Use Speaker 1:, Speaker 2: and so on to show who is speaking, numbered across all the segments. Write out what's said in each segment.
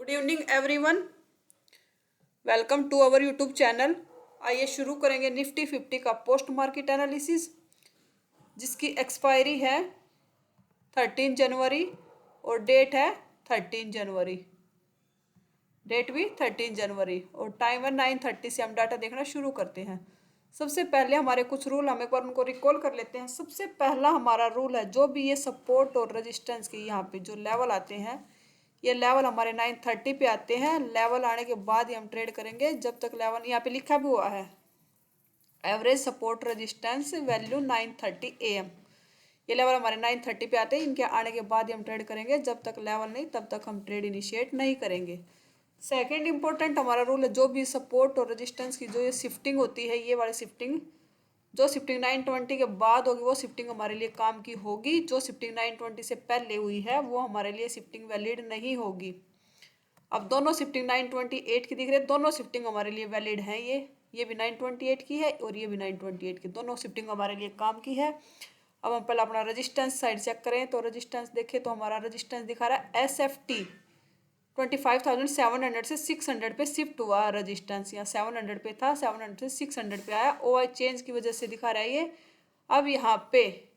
Speaker 1: Good evening everyone, welcome to our YouTube channel. आइए शुरू करेंगे निफ्टी 50 का पोस्ट मार्केट एनालिसिस, जिसकी एक्सपायरी है 13 जनवरी और डेट है 13 जनवरी। डेट भी 13 जनवरी और टाइम है 9:30 से। हम डाटा देखना शुरू करते हैं। सबसे पहले हमारे कुछ रूल हम एक बार उनको रिकॉल कर लेते हैं। सबसे पहला हमारा रूल है, जो भी ये सपोर्ट और रेजिस्टेंस के यहाँ पे जो लेवल आते हैं, ये लेवल हमारे 9:30 पे आते हैं। लेवल आने के बाद ही हम ट्रेड करेंगे। जब तक लेवल यहाँ पे लिखा भी हुआ है, average support resistance value 9:30 AM, ये लेवल हमारे 9:30 पे आते हैं। इनके आने के बाद ही हम ट्रेड करेंगे। जब तक लेवल नहीं, तब तक हम ट्रेड इनिशिएट नहीं करेंगे। सेकेंड इंपॉर्टेंट हमारा रूल है, जो भी सपोर्ट और रेजिस्टेंस की जो ये शिफ्टिंग होती है, ये वाली शिफ्टिंग, जो शिफ्टिंग 9:20 के बाद होगी वो शिफ्टिंग हमारे लिए काम की होगी। जो शिफ्टिंग 9:20 से पहले हुई है वो हमारे लिए शिफ्टिंग वैलिड नहीं होगी। अब दोनों शिफ्टिंग 9:28 की दिख रही है, दोनों शिफ्टिंग हमारे लिए वैलिड हैं। ये भी 9:28 की है और ये भी 9:28 की, दोनों शिफ्टिंग हमारे लिए काम की है। अब हम पहले अपना रजिस्टेंस साइड चेक करें तो रजिस्टेंस देखें तो हमारा रजिस्टेंस दिखा रहा है SFT 25,700 से 600 पे शिफ्ट हुआ रजिस्टेंस। यहाँ 700 पे था, 700 से 600 पे आया। OI चेंज की वजह से दिखा रहा है ये। अब यहाँ पे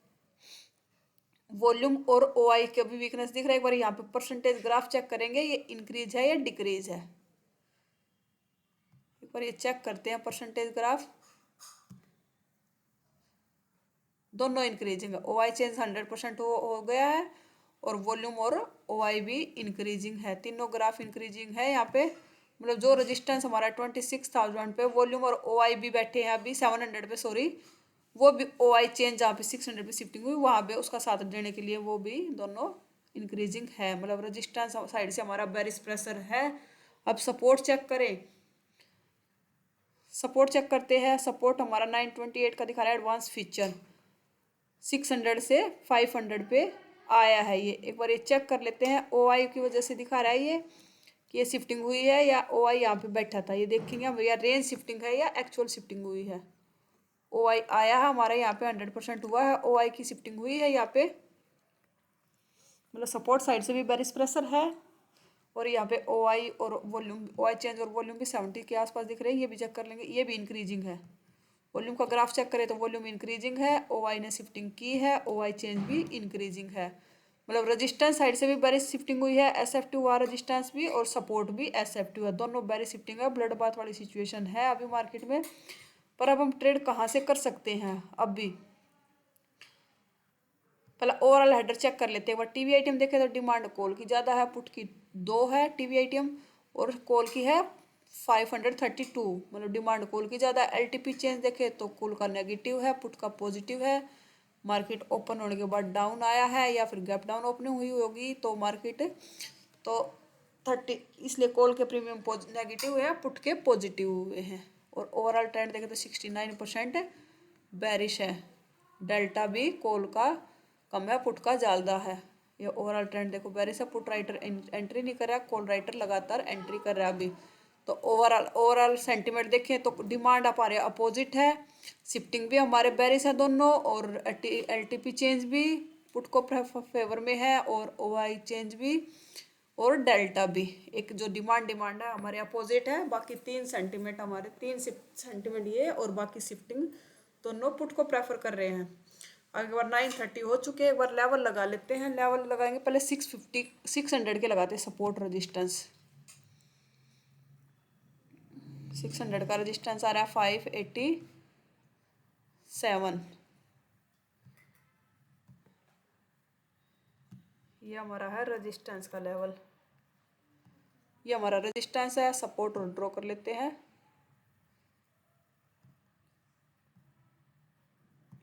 Speaker 1: वॉल्यूम और OI का भी वीकनेस दिख रहा है। एक बार यहाँ पे परसेंटेज ग्राफ चेक करेंगे, ये इंक्रीज है या डिक्रीज है। एक बार ये चेक करते हैं परसेंटेज ग्राफ, दोनों इंक्रीजिंग है। OI चेंज 100% हो गया है और वॉल्यूम और OI भी इंक्रीजिंग है। तीनों ग्राफ इंक्रीजिंग है। यहाँ पे मतलब जो रेजिस्टेंस हमारा 26,000 पे, वॉल्यूम और OI भी बैठे हैं अभी 700 पे, सॉरी, वो भी OI चेंज जहाँ पे 600 पे शिफ्टिंग हुई वहाँ पे उसका साथ देने के लिए वो भी दोनों इंक्रीजिंग है। मतलब रेजिस्टेंस साइड से हमारा बेरिश प्रेशर है। अब सपोर्ट चेक करें, सपोर्ट चेक करते हैं। सपोर्ट हमारा 9:28 का दिखा रहा है एडवांस फीचर, 600 से 500 पे आया है। ये एक बार ये चेक कर लेते हैं। OI की वजह से दिखा रहा है ये कि ये शिफ्टिंग हुई है या OI यहाँ पे बैठा था। ये देखेंगे हम, या रेंज शिफ्टिंग है या एक्चुअल शिफ्टिंग हुई है। OI आया है हमारा यहाँ पे 100% हुआ है। OI की शिफ्टिंग हुई है यहाँ पे, मतलब सपोर्ट साइड से भी बेरिश प्रेशर है और यहाँ पे OI और वॉल्यूम, OI चेंज और वॉल्यूम भी 70 के आसपास दिख रहे हैं। ये भी चेक कर लेंगे, ये भी इंक्रीजिंग है। वॉल्यूम का ग्राफ चेक करें तो वॉल्यूम इंक्रीजिंग है, OI ने शिफ्टिंग की है, OI चेंज भी इंक्रीजिंग है। मतलब रेजिस्टेंस साइड से भी बेरिश शिफ्टिंग हुई है, SFT हुआ रेजिस्टेंस भी और सपोर्ट भी SFT हुआ, दोनों बेरिश शिफ्टिंग है। ब्लड बाथ वाली सिचुएशन है अभी मार्केट में। पर अब हम ट्रेड कहाँ से कर सकते हैं? अब भी पहले ओवरऑल हेडर चेक कर लेते हैं। एक बार टीवी आइटम देखें तो डिमांड कॉल की ज़्यादा है, पुट की 2 है टीवी आइटम और कॉल की है 532। मतलब डिमांड कॉल की ज़्यादा। LTP चेंज देखें तो कॉल का नेगेटिव है, पुट का पॉजिटिव है। मार्केट ओपन होने के बाद डाउन आया है या फिर गैप डाउन ओपनिंग हुई होगी तो मार्केट तो 30, इसलिए कॉल के प्रीमियम नेगेटिव है, पुट के पॉजिटिव हुए हैं। और ओवरऑल ट्रेंड देखें तो 69% बेरिश है। डेल्टा भी कॉल का कम है, पुट का ज़्यादा है। ये ओवरऑल ट्रेंड देखो, बेरिश है, पुट राइटर एंट्री नहीं कर रहा, कॉल राइटर लगातार एंट्री कर रहा है अभी। तो ओवरऑल सेंटीमेंट देखें तो डिमांड हमारे अपोजिट है, शिफ्टिंग भी हमारे बेरिश है दोनों, और LTP चेंज भी पुट को फेवर में है और OI चेंज भी और डेल्टा भी। एक जो डिमांड है हमारे अपोजिट है। बाकी 3 सेंटीमेंट हमारे, 3 सेंटीमेंट ये और बाकी शिफ्टिंग दोनों पुट को प्रेफर कर रहे हैं। अब एक बार 9:30 हो चुके हैं, एक बार लेवल लगा लेते हैं। लेवल लगाएंगे पहले 600 के लगाते हैं सपोर्ट रेजिस्टेंस। 600 का रेजिस्टेंस आ रहा है 587। ये हमारा है रेजिस्टेंस का लेवल, ये हमारा रेजिस्टेंस है। सपोर्ट और ड्रॉ कर लेते हैं।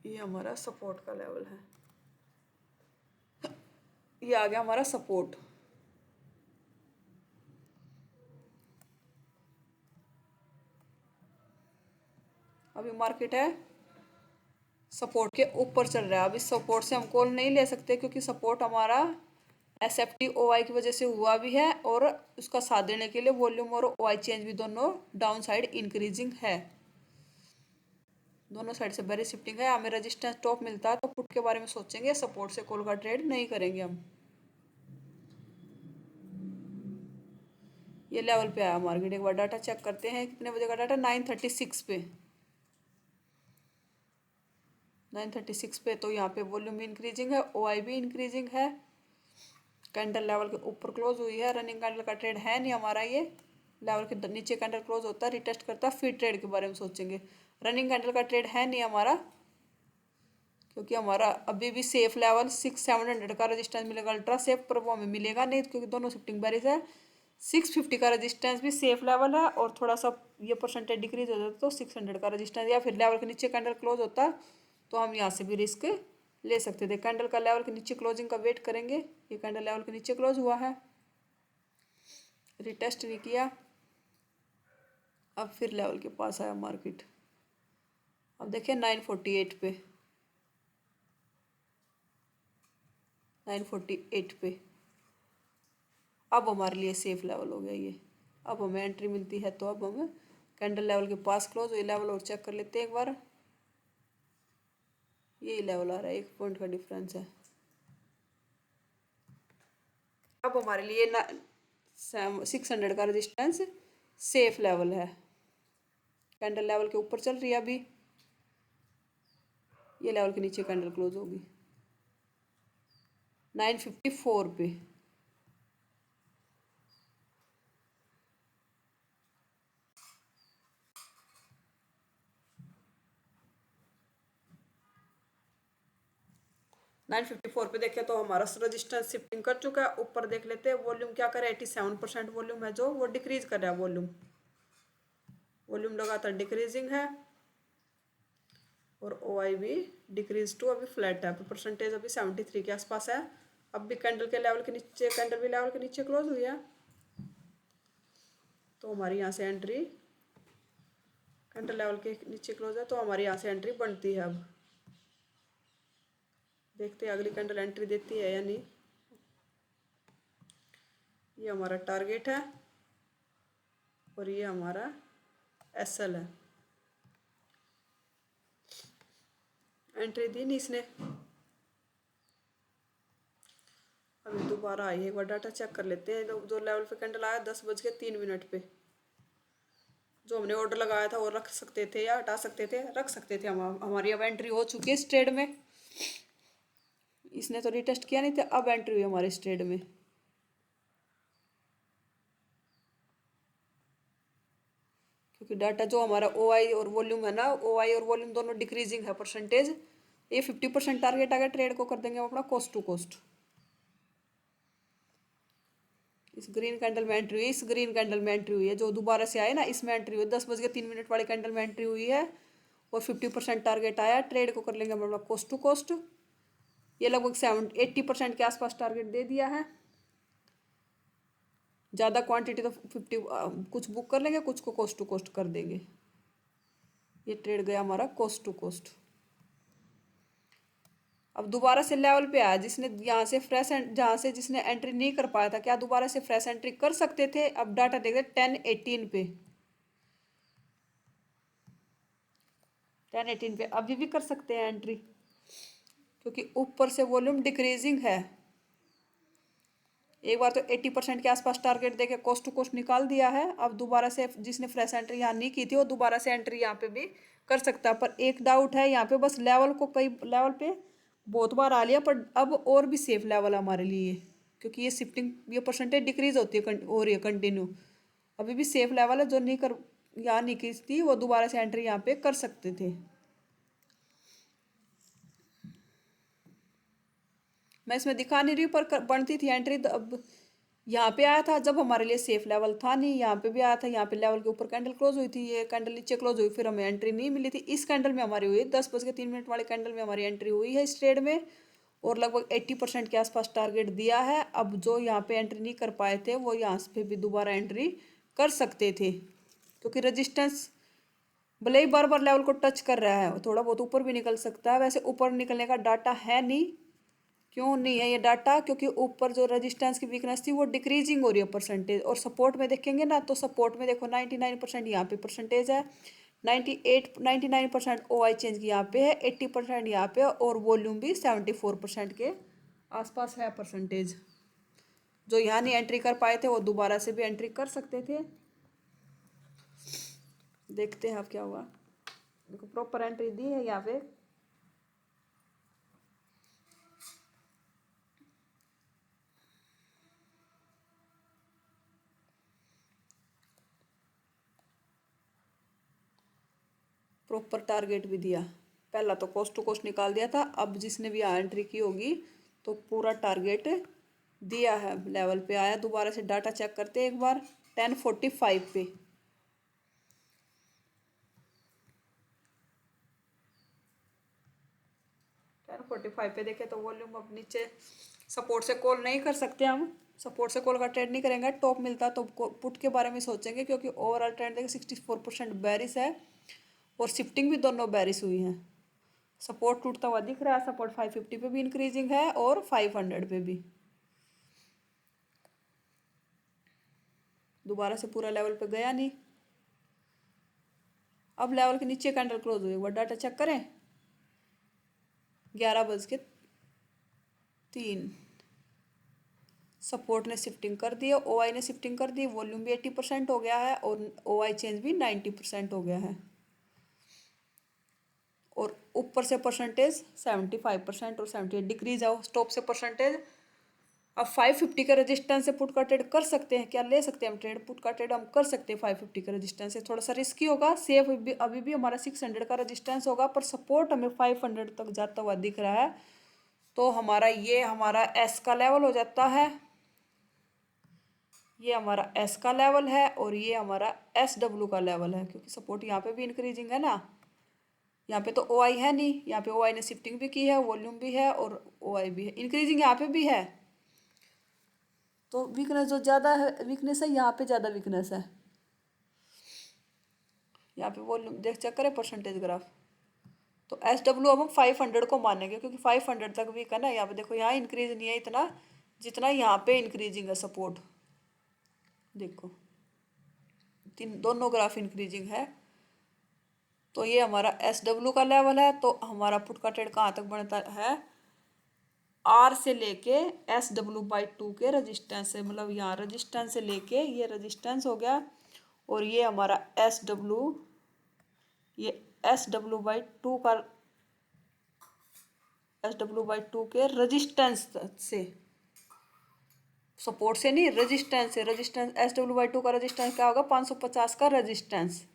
Speaker 1: ये हमारा सपोर्ट का लेवल है, ये आ गया हमारा सपोर्ट। अभी मार्केट है सपोर्ट के ऊपर चल रहा है। अभी सपोर्ट से हम कॉल नहीं ले सकते क्योंकि सपोर्ट हमारा SFT OI की वजह से हुआ भी है और उसका साथ देने के लिए वॉल्यूम और OI चेंज भी दोनों डाउन साइड इंक्रीजिंग है। दोनों साइड से बेरिश शिफ्टिंग है। हमें रेजिस्टेंस टॉप मिलता है तो पुट के बारे में सोचेंगे, सपोर्ट से कॉल का ट्रेड नहीं करेंगे हम। ये लेवल पे आया मार्केट। एक बार डाटा चेक करते हैं, कितने बजे का डाटा, 9:36 पे, 9:36 पे। तो यहाँ पे वॉल्यूम भी इंक्रीजिंग है, OI भी इंक्रीजिंग है, कैंडल लेवल के ऊपर क्लोज हुई है। रनिंग कैंडल का ट्रेड है नहीं हमारा, ये लेवल के नीचे कैंडल क्लोज होता है, रिटेस्ट करता है, फिर ट्रेड के बारे में सोचेंगे। रनिंग कैंडल का ट्रेड है नहीं हमारा, क्योंकि हमारा अभी भी सेफ लेवल 6,700 का रजिस्टेंस मिलेगा अल्ट्रा सेफ पर, वो हमें मिलेगा नहीं क्योंकि दोनों शिफ्टिंग बैरिज है। 650 का रजिस्टेंस भी सेफ लेवल है, और थोड़ा सा ये परसेंटेज डिक्रीज हो जाता तो 600 का रजिस्टेंस, या फिर लेवल के नीचे कैंडल क्लोज होता तो हम यहाँ से भी रिस्क ले सकते थे। कैंडल का लेवल के नीचे क्लोजिंग का वेट करेंगे। ये कैंडल लेवल के नीचे क्लोज हुआ है, रिटेस्ट नहीं किया, अब फिर लेवल के पास आया मार्केट। अब देखिए 948 पे, 948 पे अब हमारे लिए सेफ लेवल हो गया ये। अब हमें एंट्री मिलती है, तो अब हम कैंडल लेवल के पास क्लोज, ये लेवल और चेक कर लेते हैं एक बार। यही लेवल आ रहा है, 1 पॉइंट का डिफरेंस है। अब हमारे लिए 600 का रजिस्टेंस सेफ लेवल है। कैंडल लेवल के ऊपर चल रही है अभी, ये लेवल के नीचे कैंडल क्लोज होगी 954 पे। नाइन फिफ्टी फोर पे देखें तो हमारा रजिस्टेंस शिफ्टिंग कर चुका है। ऊपर देख लेते हैं वॉल्यूम क्या करे, 87% वॉल्यूम है जो वो डिक्रीज कर रहा है। वॉल्यूम लगातार डिक्रीजिंग है, और OI भी डिक्रीज टू अभी फ्लैट है, परसेंटेज अभी 73 के आसपास है। अब भी कैंडल के लेवल के नीचे, कैंडल भी लेवल के नीचे क्लोज हुई है, तो हमारी यहाँ से एंट्री, कैंडल लेवल के नीचे क्लोज है तो हमारी यहाँ से एंट्री बनती है। अब देखते हैं अगली कैंडल एंट्री देती है या नहीं। ये हमारा टारगेट है और ये हमारा SL है। एंट्री दी नहीं इसने, अभी दोबारा आई है। एक बार डाटा चेक कर लेते हैं। जो लेवल पे कैंडल आया 10:03 पे, जो हमने ऑर्डर लगाया था वो रख सकते थे या हटा सकते थे, रख सकते थे। हमारी अब एंट्री हो चुकी है इस ट्रेड में। इसने तो रिटेस्ट किया नहीं था, अब एंट्री हुई हमारे इस ट्रेड में। क्योंकि डाटा जो हमारा OI और वॉल्यूम है ना, OI और वॉल्यूम दोनों डिक्रीजिंग है परसेंटेज। ये 50% टारगेट अगर ट्रेड को कर देंगे अपना कोस्ट टू कोस्ट। इस ग्रीन कैंडल में एंट्री हुई, इस ग्रीन कैंडल में एंट्री हुई है, जो दोबारा से आए ना इसमें एंट्री हुई, 10:03 वाली कैंडल में एंट्री हुई है, और 50% टारगेट आया। ट्रेड को कर लेंगे हम अपना कोस्ट टू कोस्ट। ये लगभग 80% के आसपास टारगेट दे दिया है। ज़्यादा क्वांटिटी तो 50 कुछ बुक कर लेंगे, कुछ को कोस्ट टू कोस्ट कर देंगे। ये ट्रेड गया हमारा कोस्ट टू कोस्ट। अब दोबारा से लेवल पे आया, जिसने यहाँ से फ्रेश जहाँ से जिसने एंट्री नहीं कर पाया था, क्या दोबारा से फ्रेश एंट्री कर सकते थे? अब डाटा देखते 10:18 पे, 10:18 पे अभी भी कर सकते हैं एंट्री, क्योंकि ऊपर से वॉल्यूम डिक्रीजिंग है। एक बार तो 80% के आसपास टारगेट देके कोस्ट टू कोस्ट निकाल दिया है। अब दोबारा से जिसने फ्रेश एंट्री यहाँ नहीं की थी वो दोबारा से एंट्री यहाँ पे भी कर सकता है। पर एक डाउट है यहाँ पे, बस लेवल को कई लेवल पे बहुत बार आ लिया, पर अब और भी सेफ लेवल है हमारे लिए, क्योंकि ये शिफ्टिंग, ये परसेंटेज डिक्रीज होती है हो रही है कंटिन्यू। अभी भी सेफ लेवल है, जो नहीं कर यहाँ नहीं की थी वो दोबारा से एंट्री यहाँ पे कर सकते थे। मैं इसमें दिखा नहीं रही हूँ, पर बनती थी एंट्री। तो अब यहाँ पे आया था जब हमारे लिए सेफ लेवल था नहीं, यहाँ पे भी आया था, यहाँ पे लेवल के ऊपर कैंडल क्लोज हुई थी, ये कैंडल नीचे क्लोज हुई, फिर हमें एंट्री नहीं मिली थी। इस कैंडल में हमारी हुई 10:03 वाले कैंडल में हमारी एंट्री हुई है इस ट्रेड में, और लगभग 80% के आसपास टारगेट दिया है। अब जो यहाँ पे एंट्री नहीं कर पाए थे वो यहाँ पे भी दोबारा एंट्री कर सकते थे, क्योंकि रजिस्टेंस भले ही बार बार लेवल को टच कर रहा है, थोड़ा बहुत ऊपर भी निकल सकता है। वैसे ऊपर निकलने का डाटा है नहीं। क्यों नहीं है ये डाटा? क्योंकि ऊपर जो रेजिस्टेंस की वीकनेस थी वो डिक्रीजिंग हो रही है परसेंटेज, और सपोर्ट में देखेंगे ना तो सपोर्ट में देखो 99% यहाँ पे परसेंटेज है, 99% OI चेंज की यहाँ पे है, 80% यहाँ पे, और वॉल्यूम भी 74% के आसपास है परसेंटेज। जो यहाँ नहीं एंट्री कर पाए थे वो दोबारा से भी एंट्री कर सकते थे। देखते हैं अब क्या हुआ। देखो प्रॉपर एंट्री दी है यहाँ पे। प्रॉपर टारगेट भी दिया। पहला तो कोस्ट टू कोस्ट निकाल दिया था, अब जिसने भी यहाँ एंट्री की होगी तो पूरा टारगेट दिया है, लेवल पे आया। दोबारा से डाटा चेक करते हैं एक बार। 10:45 पे 10:45 पे देखे तो वॉल्यूम अब नीचे सपोर्ट से कॉल नहीं कर सकते हम। सपोर्ट से कॉल का ट्रेड नहीं करेंगे। टॉप मिलता तो पुट के बारे में सोचेंगे, क्योंकि ओवरऑल ट्रेंड देखिए 64% बेरिश है और शिफ्टिंग भी दोनों बेरिश हुई है। सपोर्ट टूटता हुआ दिख रहा है। सपोर्ट 550 पे भी इंक्रीजिंग है और 500 पे भी। दोबारा से पूरा लेवल पे गया नहीं। अब लेवल के नीचे कैंडल क्लोज हुई। एक बार डाटा चेक करें। 11:03 सपोर्ट ने शिफ्टिंग कर दी है, ओआई ने शिफ्टिंग कर दी। वॉल्यूम भी 80% हो गया है और ओआई चेंज भी 90% हो गया है। और ऊपर से परसेंटेज 75% और 78 डिक्रीज है स्टॉप से परसेंटेज। अब 550 का रेजिस्टेंस से पुट का ट्रेड कर सकते हैं क्या? ले सकते हैं हम ट्रेड। पुट का ट्रेड हम कर सकते हैं 550 का रेजिस्टेंस से। थोड़ा सा रिस्की होगा। सेफ अभी भी हमारा 600 का रेजिस्टेंस होगा, पर सपोर्ट हमें 500 तक जाता हुआ दिख रहा है। तो हमारा एस का लेवल हो जाता है। ये हमारा एस का लेवल है और ये हमारा एस डब्ल्यू का लेवल है, क्योंकि सपोर्ट यहाँ पे भी इंक्रीजिंग है ना। यहाँ पे तो ओ आई है नहीं, यहाँ पे ओ आई ने शिफ्टिंग भी की है, वॉल्यूम भी है और ओ आई भी है। इंक्रीजिंग यहाँ पे भी है। तो वीकनेस जो ज़्यादा है, वीकनेस है यहाँ पे, ज़्यादा वीकनेस है यहाँ पे। वॉल्यूम देख चेक करें परसेंटेज ग्राफ। तो एस डब्ल्यू अब हम 500 को मानेंगे, क्योंकि 500 तक वीक है ना। यहाँ पे देखो, यहाँ इंक्रीज नहीं है इतना जितना यहाँ पे इंक्रीजिंग है सपोर्ट। देखो दोनों ग्राफ इंक्रीजिंग है। तो ये हमारा एस डब्ल्यू का लेवल है। तो हमारा पुट का ट्रेड कहाँ तक बनता है? आर से लेके SW/2 के रजिस्टेंस से, मतलब यहाँ रजिस्टेंस से लेके ये रजिस्टेंस हो गया और ये हमारा ये SW/2 का SW/2 के रजिस्टेंस से, सपोर्ट से नहीं, रजिस्टेंस से। रजिस्टेंस SW/2 का रजिस्टेंस क्या होगा? 550 का रजिस्टेंस,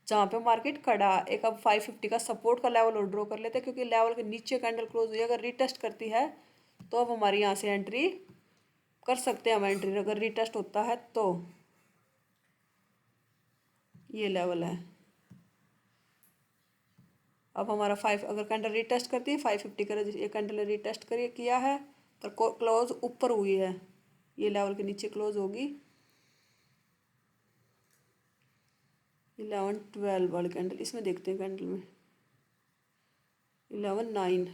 Speaker 1: जहाँ पे मार्केट खड़ा। एक अब 550 का सपोर्ट का लेवल और ड्रॉ कर लेते हैं, क्योंकि लेवल के नीचे कैंडल क्लोज हुई, अगर रीटेस्ट करती है तो अब हमारी यहाँ से एंट्री कर सकते हैं हम। एंट्री अगर रीटेस्ट होता है तो ये लेवल है। अब हमारा अगर कैंडल रीटेस्ट करती है 550 का, ये कैंडल रीटेस्ट करिए किया है पर क्लोज ऊपर हुई है, ये लेवल के नीचे क्लोज होगी। 11-12 वाले कैंडल, इसमें देखते हैं कैंडल में 11-9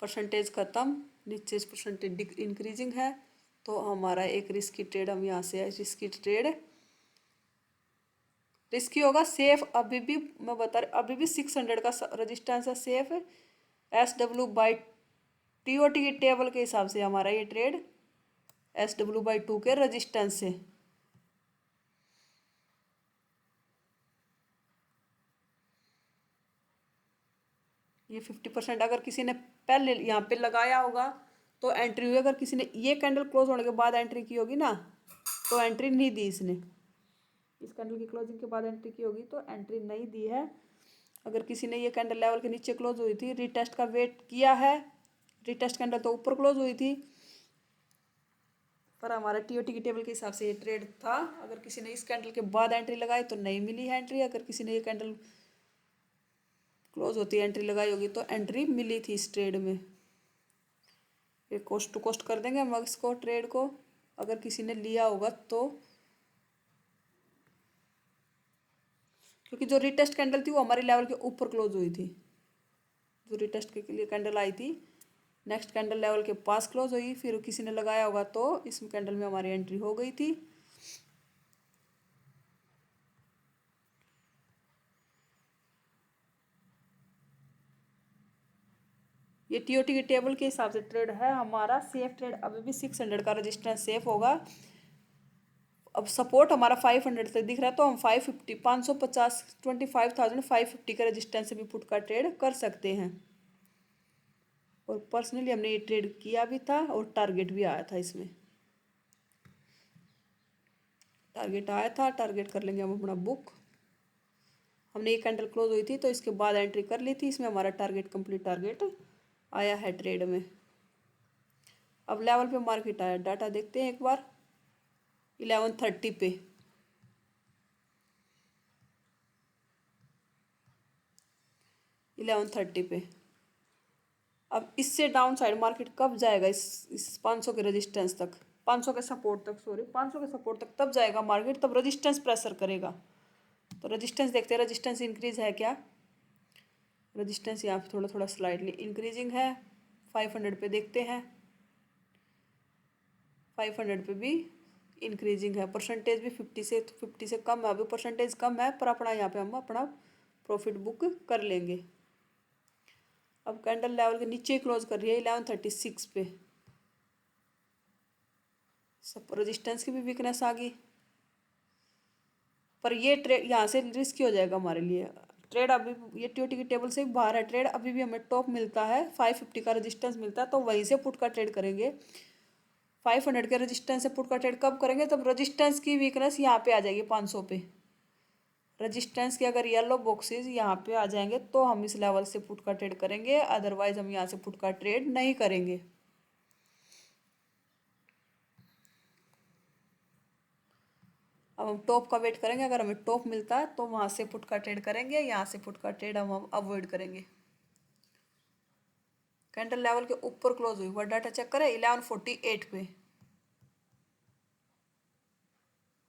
Speaker 1: परसेंटेज खत्म, नीचे परसेंटेज इंक्रीजिंग है। तो हमारा एक रिस्की ट्रेड हम यहाँ से, रिस्की ट्रेड रिस्की होगा। सेफ अभी भी मैं बता रही, अभी भी 600 का रजिस्टेंस है, सेफ है। SW/TOT की टेबल के हिसाब से हमारा ये ट्रेड SW/2 के रजिस्टेंस से। ये 50% अगर किसी ने पहले यहाँ पे लगाया होगा तो एंट्री हुई। अगर किसी ने ये कैंडल क्लोज होने के बाद एंट्री की होगी ना, तो एंट्री नहीं दी इसने। इस कैंडल की क्लोजिंग के बाद एंट्री की होगी तो एंट्री नहीं दी है। अगर किसी ने ये कैंडल लेवल के नीचे क्लोज हुई थी, रीटेस्ट का वेट किया है, रीटेस्ट कैंडल तो ऊपर क्लोज हुई थी, पर हमारा टीओटी की टेबल के हिसाब से ये ट्रेड था। अगर किसी ने इस कैंडल के बाद एंट्री लगाई तो नहीं मिली है एंट्री। अगर किसी ने ये कैंडल क्लोज होती एंट्री लगाई होगी तो एंट्री मिली थी इस ट्रेड में। ये कोस्ट टू कोस्ट कर देंगे हम इसको, ट्रेड को, अगर किसी ने लिया होगा तो। क्योंकि जो रिटेस्ट कैंडल थी वो हमारे लेवल के ऊपर क्लोज हुई थी। जो रिटेस्ट के लिए कैंडल आई थी, नेक्स्ट कैंडल लेवल के पास क्लोज हुई, फिर किसी ने लगाया होगा तो इस कैंडल में हमारी एंट्री हो गई थी। ये टीओटी की टेबल के हिसाब से ट्रेड है हमारा। सेफ ट्रेड अभी भी 600 का रजिस्टेंस सेफ होगा। अब सपोर्ट हमारा 500 से दिख रहा है, तो हम 550 550 25,550 का रजिस्टेंस से भी पुट का ट्रेड कर सकते हैं। और पर्सनली हमने ये ट्रेड किया भी था और टारगेट भी आया था इसमें। टारगेट आया था, टारगेट कर लेंगे हम अपना बुक। हमने ये कैंडल क्लोज हुई थी तो इसके बाद एंट्री कर ली थी, इसमें हमारा टारगेट कंप्लीट टारगेट आया है ट्रेड में। अब लेवल पे मार्केट आया, डाटा देखते हैं एक बार। 11:30 पे 11:30 पे। अब इससे डाउन साइड मार्केट कब जाएगा इस 500 के रेजिस्टेंस तक, 500 के सपोर्ट तक, सॉरी 500 के सपोर्ट तक तब जाएगा मार्केट, तब रेजिस्टेंस प्रेशर करेगा। तो रेजिस्टेंस देखते हैं, रेजिस्टेंस इंक्रीज है क्या। रेजिस्टेंस यहाँ पे थोड़ा थोड़ा स्लाइडली इंक्रीजिंग है। 500 पे देखते हैं, 500 पे भी इंक्रीजिंग है। परसेंटेज भी 50 से कम है, अभी परसेंटेज कम है, पर अपना यहाँ पे हम अपना प्रॉफिट बुक कर लेंगे। अब कैंडल लेवल के नीचे क्लोज कर रही है 11:36 पे। सब रेजिस्टेंस की भी वीकनेस आ गई, पर ये ट्रेड यहाँ से रिस्की हो जाएगा हमारे लिए। ट्रेड अभी ये टीओटी की टेबल से बाहर है ट्रेड, अभी भी हमें टॉप मिलता है 550 का रेजिस्टेंस मिलता है, तो वहीं से पुट का ट्रेड करेंगे। 500 के रेजिस्टेंस से पुट का ट्रेड कब करेंगे, तब रेजिस्टेंस की वीकनेस यहाँ पे आ जाएगी 500 पे। रेजिस्टेंस के अगर येलो बॉक्सेस यहाँ पे आ जाएंगे तो हम इस लेवल से पुट का ट्रेड करेंगे, अदरवाइज हम यहाँ से पुट का ट्रेड नहीं करेंगे। अब हम टॉप का वेट करेंगे, अगर हमें टॉप मिलता है तो वहाँ से पुट का ट्रेड करेंगे, यहाँ से पुट का ट्रेड हम अवॉइड करेंगे। कैंडल लेवल के ऊपर क्लोज हुई, वह डाटा चेक करें 11:48 पे।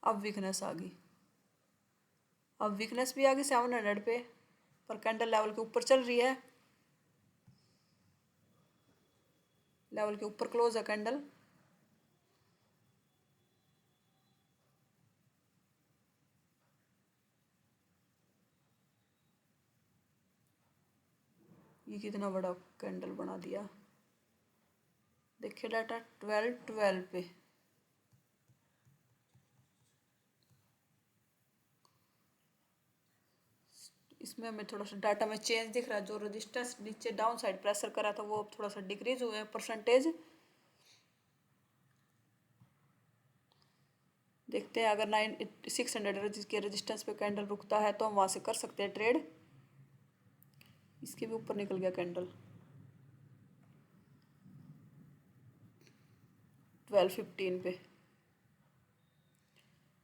Speaker 1: अब वीकनेस आ गई, अब वीकनेस भी आ गई 700 पे, पर कैंडल लेवल के ऊपर चल रही है। लेवल के ऊपर क्लोज है कैंडल। ये कितना बड़ा कैंडल बना दिया, देखिए डाटा 12:12 पे। इसमें हमें थोड़ा सा डाटा में चेंज दिख रहा है, जो रेजिस्टेंस नीचे डाउन साइड प्रेशर करा था वो अब थोड़ा सा डिक्रीज हुए हैं परसेंटेज। देखते हैं अगर 600 के रेजिस्टेंस पे कैंडल रुकता है तो हम वहाँ से कर सकते हैं ट्रेड। इसके भी ऊपर निकल गया कैंडल 12:15 पे।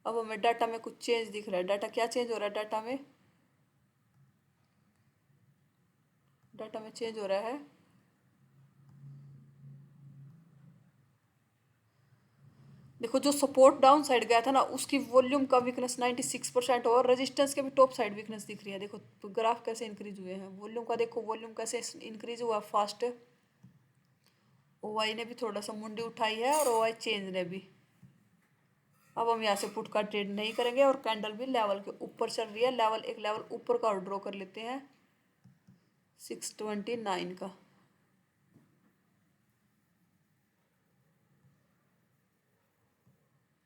Speaker 1: अब हमें डाटा में कुछ चेंज दिख रहा है, डाटा क्या चेंज हो रहा है, डाटा में चेंज हो रहा है। देखो जो सपोर्ट डाउन साइड गया था ना, उसकी वॉल्यूम का वीकनेस 96% और रेजिस्टेंस के भी टॉप साइड वीकनेस दिख रही है। देखो तो ग्राफ कैसे इंक्रीज हुए हैं, वॉल्यूम का देखो, वॉल्यूम कैसे इंक्रीज हुआ फास्ट। ओवाई ने भी थोड़ा सा मुंडी उठाई है और ओवाई चेंज ने भी। अब हम यहाँ से पुट का ट्रेड नहीं करेंगे, और कैंडल भी लेवल के ऊपर चल रही है, लेवल एक लेवल ऊपर का और ड्रॉ कर लेते हैं 629 का।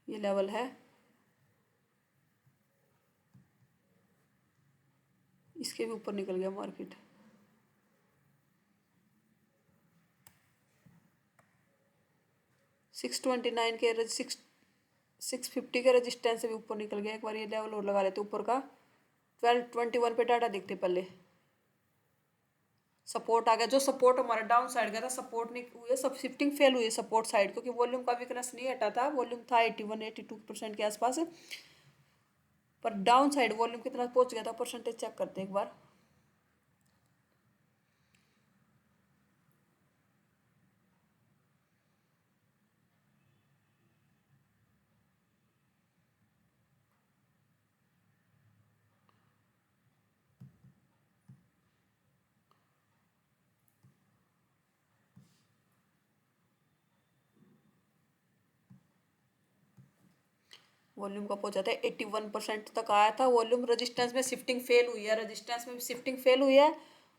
Speaker 1: ये लेवल है, इसके भी ऊपर निकल गया मार्केट। सिक्स 650 के रेजिस्टेंस से भी ऊपर निकल गया। एक बार ये लेवल और लगा लेते ऊपर का। 12:21 पे डाटा देखते पहले। सपोर्ट आ गया, जो सपोर्ट हमारा डाउन साइड गया था, सपोर्ट नहीं हुई है, सब शिफ्टिंग फेल हुई है सपोर्ट साइड, क्योंकि वॉल्यूम का वीकनेस नहीं हटा था। वॉल्यूम था 81-82% के आसपास, पर डाउन साइड वॉल्यूम कितना पहुंच गया था, परसेंटेज चेक करते हैं एक बार। वॉल्यूम का पहुंचा था 81% तक आया था वॉल्यूम। रेजिस्टेंस में शिफ्टिंग फेल हुई है, रेजिस्टेंस में शिफ्टिंग फेल हुई है,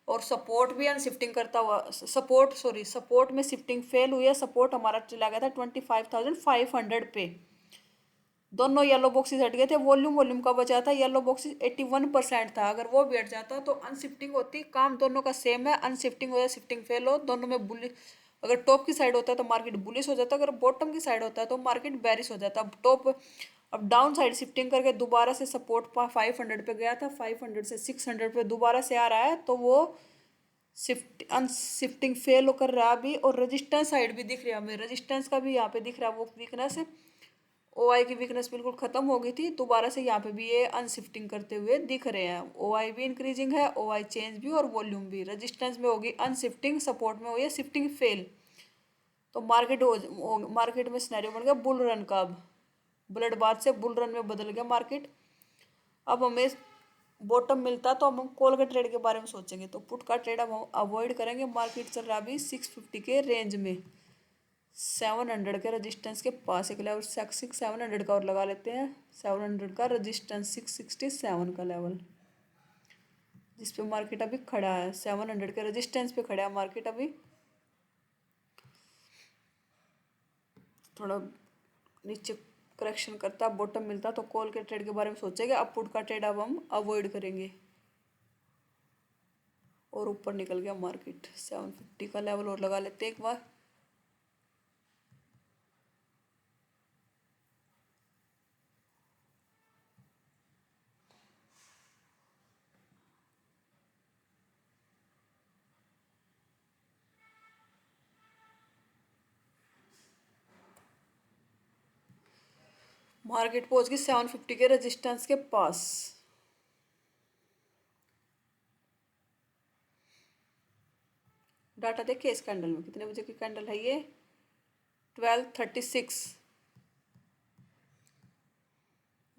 Speaker 1: और सपोर्ट भी अनशिफ्टिंग करता हुआ, सपोर्ट में शिफ्टिंग फेल हुई है। सपोर्ट हमारा चला गया था 25,500 पे। दोनों येलो बॉक्सेस हट गए थे। वॉल्यूम का बचा था, येलो बॉक्सेस 81% था। अगर वो भी हट जाता तो अनशिफ्टिंग होती। काम दोनों का सेम है, अनशिफ्टिंग हो या शिफ्टिंग फेल हो, दोनों में बुलिश। अगर टॉप की साइड होता है तो मार्केट बुलिश हो जाता, अगर बॉटम की साइड होता है तो मार्केट बेरिश हो जाता। अब डाउन साइड शिफ्टिंग करके दोबारा से सपोर्ट 500 पे गया था, 500 से 600 पे दोबारा से आ रहा है, तो वो शिफ्टिंग फेल कर रहा अभी। और रेजिस्टेंस साइड भी दिख रहा है हमें, रेजिस्टेंस का भी यहाँ पे दिख रहा है वो वीकनेस है। ओआई की वीकनेस बिल्कुल खत्म हो गई थी, दोबारा से यहाँ पे भी ये अनशिफ्टिंग करते हुए दिख रहे हैं। ओआई भी इंक्रीजिंग है, ओआई चेंज भी और वॉल्यूम भी। रेजिस्टेंस में होगी अनशिफ्टिंग, सपोर्ट में हुई है शिफ्टिंग फेल। तो मार्केट में सिनेरियो बन गया बुल रन का। अब बुलेट बात से बुल रन में बदल गया मार्केट। अब हमें बॉटम मिलता तो हम कॉल के ट्रेड के बारे में सोचेंगे। तो पुट का ट्रेड हम अवॉइड करेंगे। मार्केट चल रहा अभी 650 के रेंज में, 700 के रजिस्टेंस के पास एक लेवल 700 का और लगा लेते हैं। 700 का रजिस्टेंस, 667 का लेवल जिस पे मार्केट अभी खड़ा है। 700 के रजिस्टेंस पे खड़ा है मार्केट अभी। थोड़ा नीचे करेक्शन करता, बॉटम मिलता तो कॉल के ट्रेड के बारे में सोचेंगे। अब पुट का ट्रेड अब हम अवॉइड करेंगे। और ऊपर निकल गया मार्केट, 750 का लेवल और लगा लेते हैं एक बार। मार्केट पहुंच गई 750 के रेजिस्टेंस के पास। डाटा देखिए इस कैंडल में, कितने बजे की कैंडल है ये, 12:36।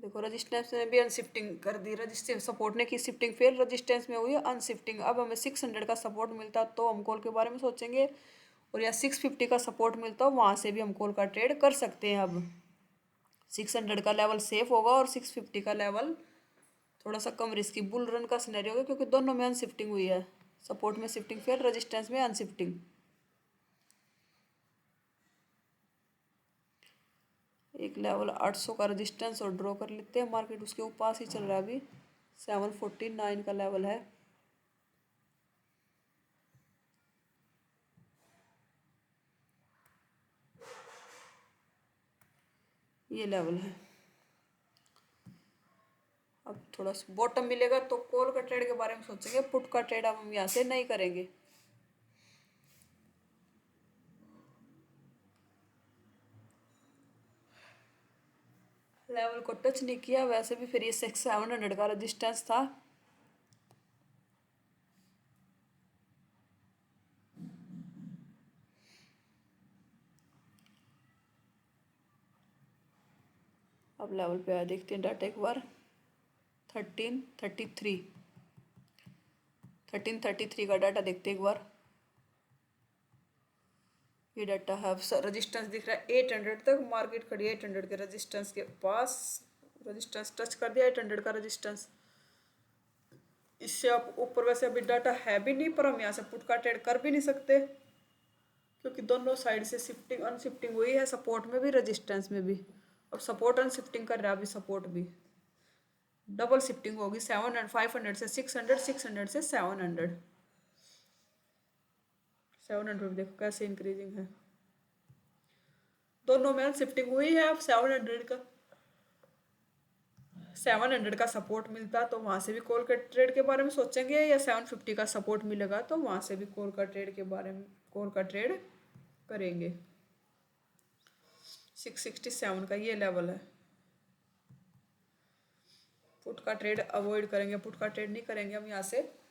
Speaker 1: देखो रेजिस्टेंस ने भी अनशिफ्टिंग कर दी, रेजिस्टेंस सपोर्ट ने की शिफ्टिंग फेल, रेजिस्टेंस में हुई अनशिफ्टिंग। अब हमें 600 का सपोर्ट मिलता तो हम कॉल के बारे में सोचेंगे, और या 650 का सपोर्ट मिलता वहाँ से भी हम कॉल का ट्रेड कर सकते हैं। अब 600 का लेवल सेफ होगा और 650 का लेवल थोड़ा सा कम रिस्की बुल रन का सिनेरियो होगा, क्योंकि दोनों में अनशिफ्टिंग हुई है। सपोर्ट में शिफ्टिंग फेल, रेजिस्टेंस में अनशिफ्टिंग। एक लेवल 800 का रेजिस्टेंस और ड्रॉ कर लेते हैं। मार्केट उसके पास ही चल रहा है अभी, 749 का लेवल है। ये लेवल है। अब थोड़ा सा बॉटम मिलेगा तो कॉल का ट्रेड के बारे में सोचेंगे। पुट का ट्रेड अब हम यहाँ से नहीं करेंगे। लेवल को टच नहीं किया, वैसे भी फिर ये 700 का रेजिस्टेंस था। अब लेवल पे आया, देखते हैं डाटा एक बार। 1333 1333 का डाटा देखते हैं एक बार। ये डाटा है, रेजिस्टेंस दिख रहा है 800 तक मार्केट खड़ी है, 800 के रेजिस्टेंस के पास। रेजिस्टेंस टच कर दिया 800 का रेजिस्टेंस। इससे आप ऊपर वैसे अभी डाटा है भी नहीं, पर हम यहाँ से पुट का ट्रेड कर भी नहीं सकते, क्योंकि दोनों साइड से शिफ्टिंग अनशिफ्टिंग हुई है, सपोर्ट में भी रेजिस्टेंस में भी। अब सपोर्ट अनशिफ्टिंग कर रहा है अभी, सपोर्ट भी डबल शिफ्टिंग होगी। 700 500 से 600, 600 से 700। 700 देखो कैसे इंक्रीजिंग है, दोनों में शिफ्टिंग हुई है। अब 700 का सपोर्ट मिलता तो वहाँ से भी कॉल का ट्रेड के बारे में सोचेंगे, या 750 का सपोर्ट मिलेगा तो वहाँ से भी कॉल का ट्रेड के बारे में कॉल का ट्रेड करेंगे। 667 का ये लेवल है। पुट का ट्रेड अवॉइड करेंगे, पुट का ट्रेड नहीं करेंगे हम यहाँ से।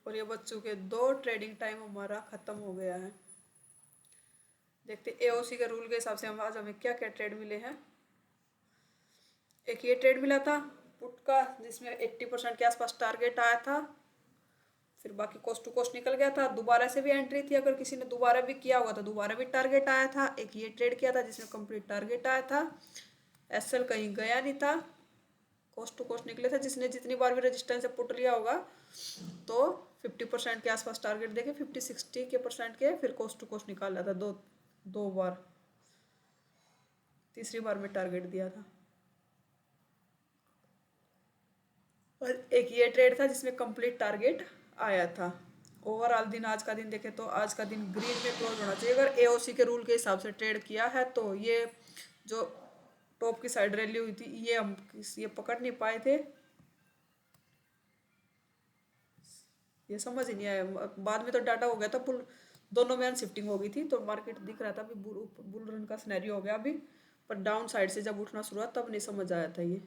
Speaker 1: और ये बच्चों के 2 ट्रेडिंग टाइम हमारा खत्म हो गया है। देखते एओसी के रूल के हिसाब से हम आज हमें क्या क्या ट्रेड मिले हैं। एक ये ट्रेड मिला था पुट का जिसमें 80% के आसपास टारगेट आया था, फिर बाकी कोस्ट टू कोस्ट निकल गया था। दोबारा से भी एंट्री थी, अगर किसी ने दोबारा भी किया होगा तो दोबारा भी टारगेट आया था। एक ये ट्रेड किया था जिसमें कंप्लीट टारगेट आया था। एसएल कहीं गया नहीं था, कोस्ट टू कोस्ट निकले थे। जिसने जितनी बार भी रजिस्टेंस से पुट लिया होगा तो 50% के आसपास टारगेट देके 50-60 के परसेंट के फिर कोस्ट टू कोस्ट निकाल लिया था। दो दो बार, तीसरी बार में टारगेट दिया था। और एक ये ट्रेड था जिसमें कंप्लीट टारगेट आया था। ओवरऑल दिन, आज का दिन देखें तो आज का दिन ग्रीन में क्लोज होना चाहिए। अगर एओसी के रूल के हिसाब से ट्रेड किया है तो ये जो टॉप की साइड रैली हुई थी ये हम ये पकड़ नहीं पाए थे, ये समझ ही नहीं आया। बाद में तो डाटा हो गया था बुल, दोनों में अनशिफ्टिंग हो गई थी तो मार्केट दिख रहा था अभी बुल रन का सिनेरियो हो गया अभी। पर डाउन साइड से जब उठना शुरू हुआ तब नहीं समझ आया था ये।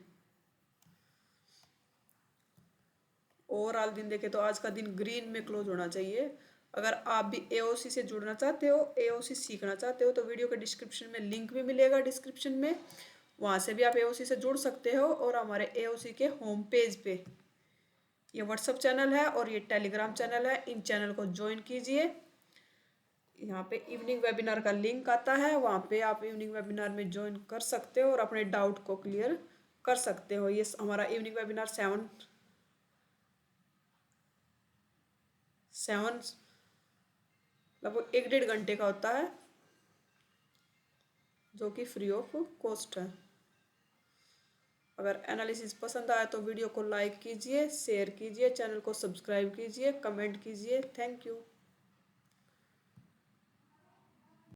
Speaker 1: ओवरऑल दिन देखे तो आज का दिन ग्रीन में क्लोज होना चाहिए। अगर आप भी एओसी से जुड़ना चाहते हो, एओसी सीखना चाहते हो तो वीडियो के डिस्क्रिप्शन में लिंक भी मिलेगा डिस्क्रिप्शन में, वहाँ से भी आप एओसी से जुड़ सकते हो। और हमारे एओसी के होम पेज पे ये व्हाट्सअप चैनल है और ये टेलीग्राम चैनल है, इन चैनल को ज्वाइन कीजिए। यहाँ पे इवनिंग वेबिनार का लिंक आता है, वहाँ पे आप इवनिंग वेबिनार में ज्वाइन कर सकते हो और अपने डाउट को क्लियर कर सकते हो। ये हमारा इवनिंग वेबिनार सेवन लगभग 1-1.5 घंटे का होता है, जो कि फ्री ऑफ कॉस्ट है। अगर एनालिसिस पसंद आया तो वीडियो को लाइक कीजिए, शेयर कीजिए, चैनल को सब्सक्राइब कीजिए, कमेंट कीजिए। Thank you.